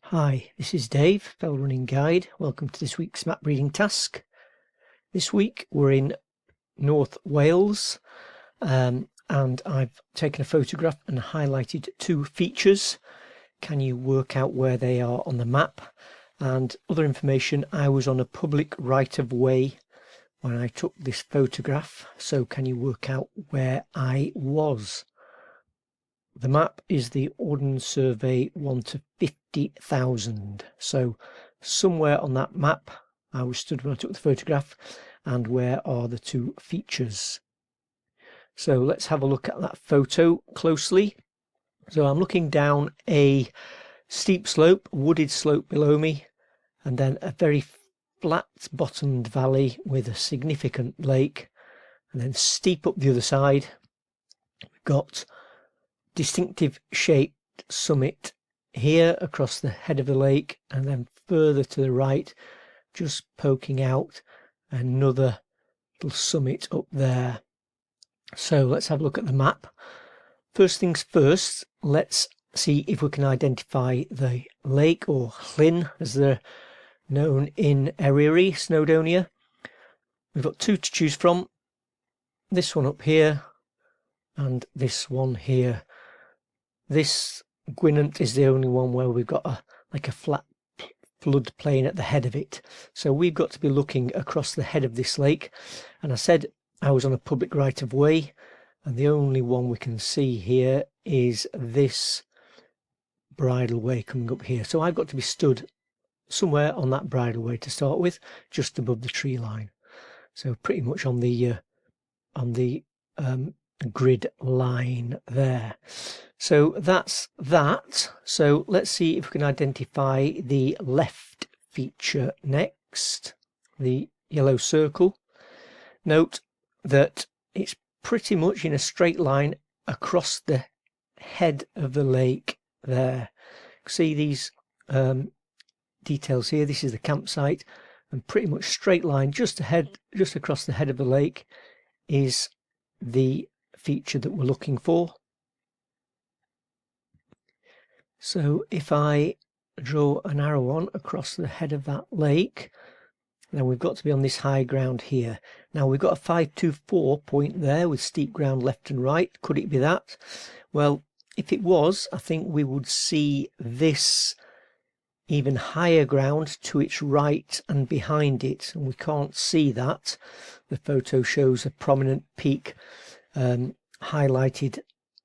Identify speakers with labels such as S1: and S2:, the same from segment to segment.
S1: Hi, this is Dave, Fell Running Guide. Welcome to this week's map reading task. This week we're in North Wales and I've taken a photograph and highlighted two features. Can you work out where they are on the map? And other information, I was on a public right-of-way when I took this photograph, so can you work out where I was? The map is the Ordnance Survey 1 to 50,000. So somewhere on that map I was stood when I took the photograph, and where are the two features? So let's have a look at that photo closely. So I'm looking down a steep slope, wooded slope below me, and then a very flat bottomed valley with a significant lake, and then steep up the other side. We've got distinctive shaped summit here across the head of the lake, and then further to the right, just poking out, another little summit up there. So let's have a look at the map. First things first, let's see if we can identify the lake, or llyn as they're known in Eryri, Snowdonia. We've got two to choose from, this one up here and this one here. This Gwynant is the only one where we've got like a flat floodplain at the head of it. So we've got to be looking across the head of this lake. And I said I was on a public right of way, and the only one we can see here is this bridleway coming up here. So I've got to be stood somewhere on that bridleway to start with, just above the tree line. So pretty much on the grid line there. So that's that. So let's see if we can identify the left feature next, the yellow circle. Note that it's pretty much in a straight line across the head of the lake there. See these details here? This is the campsite, and pretty much straight line just across the head of the lake is the feature that we're looking for. So if I draw an arrow on across the head of that lake, then we've got to be on this high ground here. Now we've got a 524 point there with steep ground left and right. Could it be that? Well, if it was, I think we would see this even higher ground to its right and behind it, and we can't see that. The photo shows a prominent peak highlighted,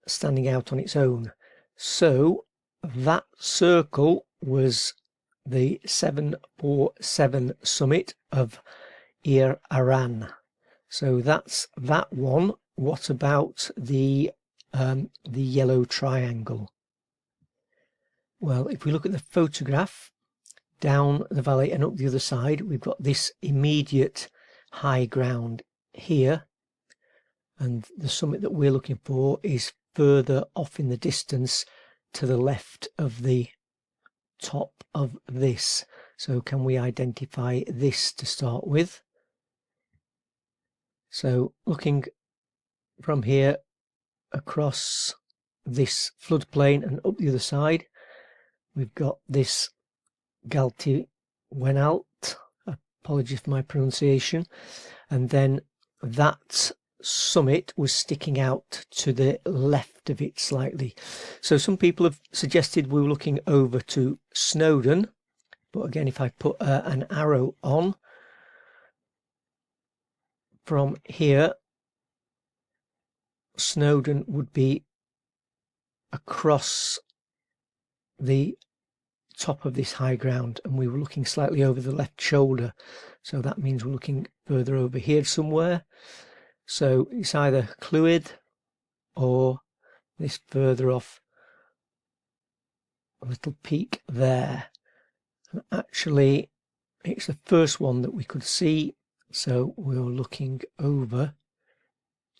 S1: standing out on its own. So that circle was the 747 summit of Eryri. So that's that one. What about the yellow triangle? Well, if we look at the photograph, down the valley and up the other side, we've got this immediate high ground here, and the summit that we're looking for is further off in the distance to the left of the top of this. So can we identify this to start with? So looking from here across this floodplain and up the other side, we've got this Galti Wenalt, apologies for my pronunciation, and then that summit was sticking out to the left of it slightly. So some people have suggested we were looking over to Snowdon, but again, if I put an arrow on from here, Snowdon would be across the top of this high ground, and we were looking slightly over the left shoulder, so that means we're looking further over here somewhere. So it's either Clwyd or this further off little peak there. And actually it's the first one that we could see, so we were looking over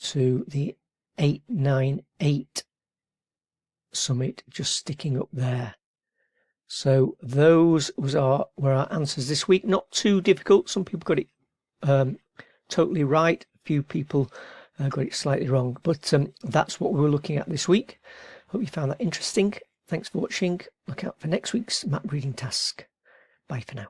S1: to the 898 summit just sticking up there. So those were our answers this week. Not too difficult. Some people got it totally right. A few people got it slightly wrong. But that's what we were looking at this week. Hope you found that interesting. Thanks for watching. Look out for next week's map reading task. Bye for now.